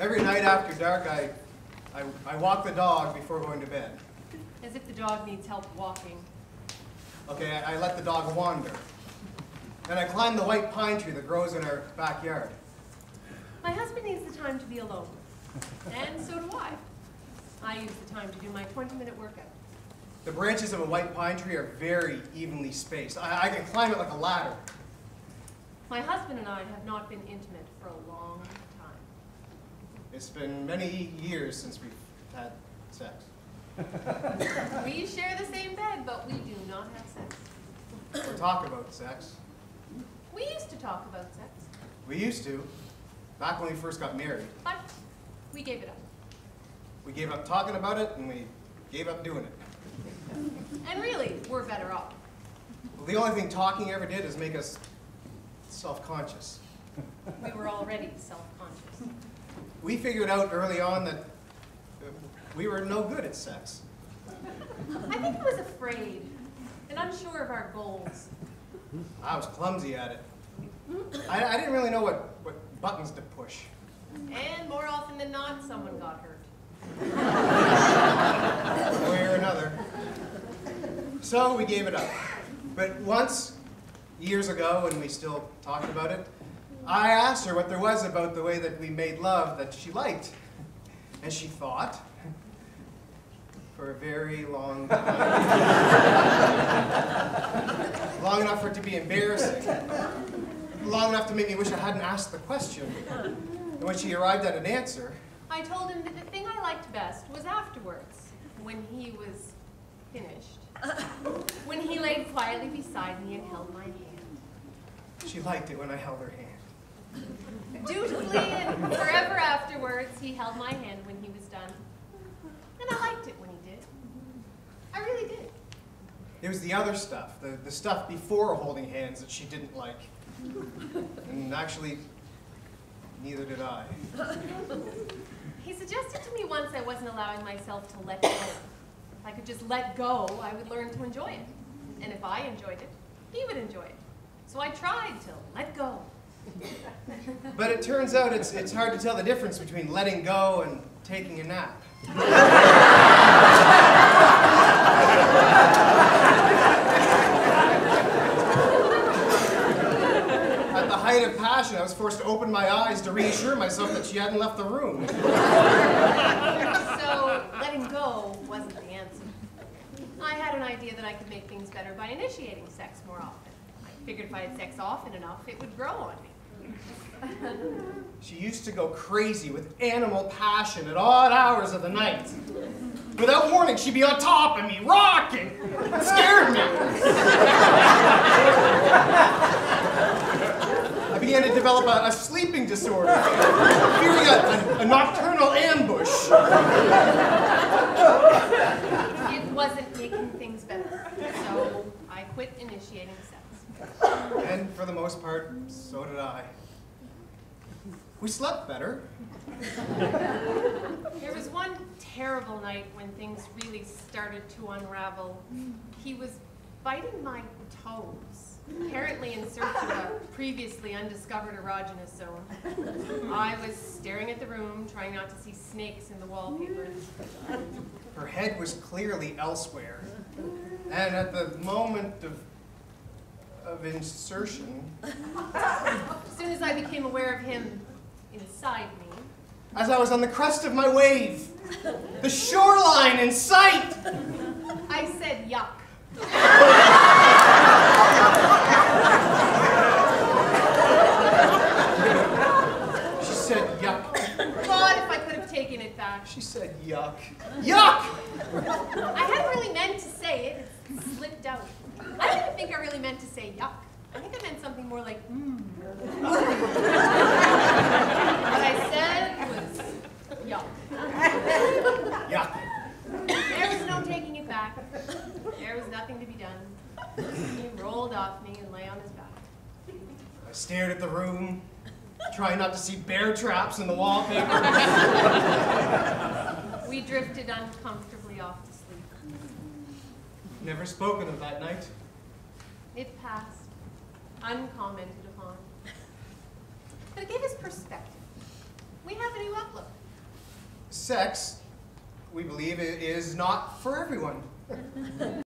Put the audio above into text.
Every night after dark, I walk the dog before going to bed. As if the dog needs help walking. Okay, I let the dog wander. And I climb the white pine tree that grows in our backyard. My husband needs the time to be alone. And so do I. I use the time to do my 20-minute workout. The branches of a white pine tree are very evenly spaced. I can climb it like a ladder. My husband and I have not been intimate for a long time. It's been many years since we've had sex. We share the same bed, but we do not have sex. Or talk about sex. We used to talk about sex. We used to, back when we first got married. But we gave it up. We gave up talking about it, and we gave up doing it. And really, we're better off. Well, the only thing talking ever did is make us self-conscious. We were already self-conscious. We figured out early on that we were no good at sex. I think I was afraid and unsure of our goals. I was clumsy at it. I didn't really know what buttons to push. And more often than not, someone got hurt. One way or another. So we gave it up. But once, years ago, when we still talked about it, I asked her what there was about the way that we made love that she liked. And she thought, for a very long time, long enough for it to be embarrassing, long enough to make me wish I hadn't asked the question. And when she arrived at an answer, I told him that the thing I liked best was afterwards, when he was finished. When he laid quietly beside me and held my hand. she liked it when I held her hand. Dutifully and forever afterwards, he held my hand when he was done. And I liked it when he did. I really did. It was the other stuff, the stuff before holding hands that she didn't like. And actually, neither did I. He suggested to me once I wasn't allowing myself to let go. If I could just let go, I would learn to enjoy it. And if I enjoyed it, he would enjoy it. So I tried to let go. But it turns out it's hard to tell the difference between letting go and taking a nap. At the height of passion, I was forced to open my eyes to reassure myself that she hadn't left the room. So letting go wasn't the answer. I had an idea that I could make things better by initiating sex more often. I figured if I had sex often enough, it would grow on me. She used to go crazy with animal passion at odd hours of the night. Without warning, she'd be on top of me, rocking. It scared me. I began to develop a sleeping disorder, fearing a nocturnal ambush. It wasn't making things better, so I quit initiating sex. And for the most part, so did I. We slept better. There was one terrible night when things really started to unravel. He was biting my toes, apparently in search of a previously undiscovered erogenous zone. I was staring at the room, trying not to see snakes in the wallpaper. Her head was clearly elsewhere. And at the moment of insertion, As soon as I became aware of him inside me, as I was on the crest of my wave, the shoreline in sight, I said, yuck. she said, yuck. God, if I could have taken it back. She said, yuck. Yuck! I hadn't really meant to say it. It slipped out. I don't even think I really meant to say yuck. I think I meant something more like, What I said was yuck. Yuck. There was no taking it back. There was nothing to be done. He rolled off me and lay on his back. I stared at the room, trying not to see bear traps in the wallpaper. We drifted uncomfortably off to sleep. Never spoken of that night. It passed, uncommented upon. But it gave us perspective. We have a new outlook. sex, we believe, is not for everyone.